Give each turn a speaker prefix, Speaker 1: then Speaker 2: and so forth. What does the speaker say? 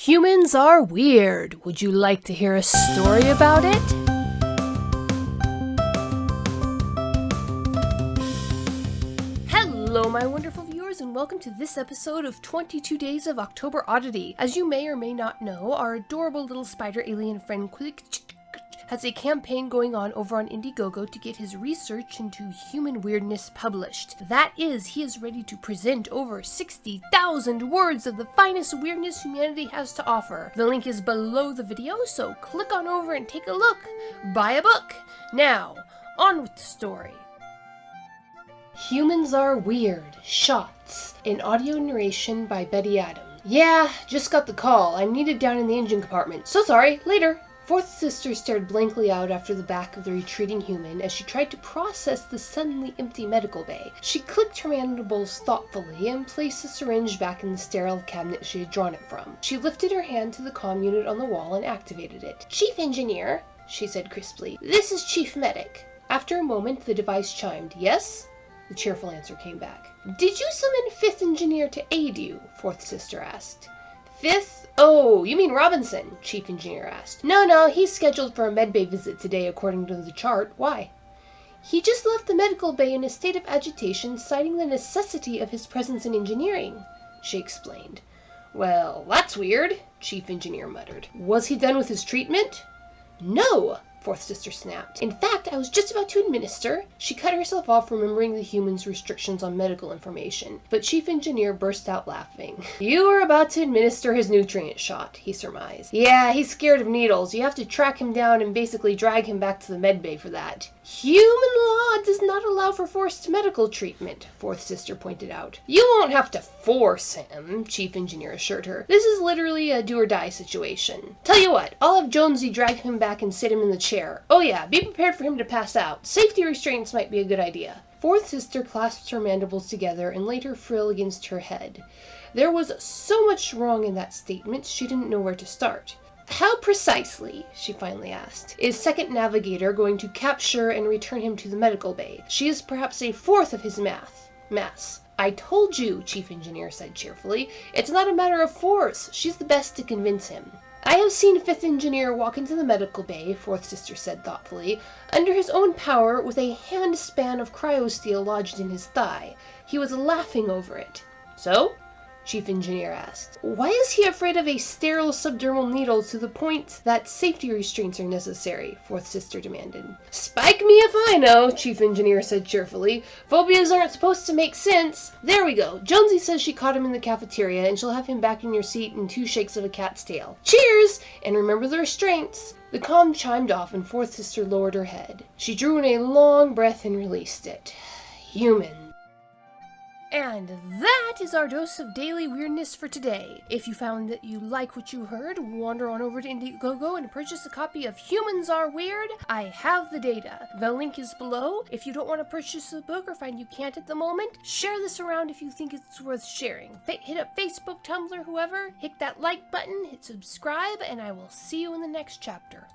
Speaker 1: Humans are weird. Would you like to hear a story about it? Hello, my wonderful viewers, and welcome to this episode of 22 Days of October Oddity. As you may or may not know, our adorable little spider alien friend quilx'tch has a campaign going on over on Indiegogo to get his research into human weirdness published. That is, he is ready to present over 60,000 words of the finest weirdness humanity has to offer. The link is below the video, so click on over and take a look. Buy a book. Now, on with the story. Humans Are Weird, Shots, an audio narration by Betty Adams. Yeah, just got the call. I'm needed down in the engine compartment. So sorry, later. Fourth sister stared blankly out after the back of the retreating human as she tried to process the suddenly empty medical bay. She clicked her mandibles thoughtfully and placed the syringe back in the sterile cabinet she had drawn it from. She lifted her hand to the comm unit on the wall and activated it. "Chief Engineer," she said crisply, "this is Chief Medic." After a moment, the device chimed. "Yes?" The cheerful answer came back. "Did you summon Fifth Engineer to aid you?" Fourth sister asked. "Fifth? Oh, you mean Robinson?" Chief Engineer asked. No, he's scheduled for a medbay visit today according to the chart. Why?" "He just left the medical bay in a state of agitation, citing the necessity of his presence in engineering," she explained. "Well, that's weird," Chief Engineer muttered. "Was he done with his treatment?" "No!" Fourth sister snapped. "In fact, I was just about to administer—" She cut herself off, remembering the human's restrictions on medical information, but Chief Engineer burst out laughing. "You were about to administer his nutrient shot," he surmised. "Yeah, he's scared of needles. You have to track him down and basically drag him back to the medbay for that." "Human law does not allow for forced medical treatment," Fourth sister pointed out. "You won't have to force him," Chief Engineer assured her. "This is literally a do-or-die situation. Tell you what, I'll have Jonesy drag him back and sit him in the chair. Oh yeah, be prepared for him to pass out. Safety restraints might be a good idea." Fourth sister clasped her mandibles together and laid her frill against her head. There was so much wrong in that statement, she didn't know where to start. "How precisely," she finally asked, "is Second Navigator going to capture and return him to the medical bay? She is perhaps a fourth of his mass. "I told you," Chief Engineer said cheerfully. "It's not a matter of force. She's the best to convince him." "I have seen Fifth Engineer walk into the medical bay," Fourth sister said thoughtfully, "under his own power with a hand span of cryosteel lodged in his thigh. He was laughing over it." "So?" Chief Engineer asked. "Why is he afraid of a sterile subdermal needle to the point that safety restraints are necessary?" Fourth sister demanded. "Spike me if I know," Chief Engineer said cheerfully. "Phobias aren't supposed to make sense. There we go. Jonesy says she caught him in the cafeteria, and she'll have him back in your seat in 2 shakes of a cat's tail. Cheers! And remember the restraints." The comm chimed off and Fourth sister lowered her head. She drew in a long breath and released it. Human. And that is our dose of daily weirdness for today. If you found that you like what you heard, wander on over to Indiegogo and purchase a copy of Humans Are Weird. I have the data. The link is below. If you don't want to purchase the book or find you can't at the moment, share this around if you think it's worth sharing. Hit up Facebook, Tumblr, whoever. Hit that like button, hit subscribe, and I will see you in the next chapter.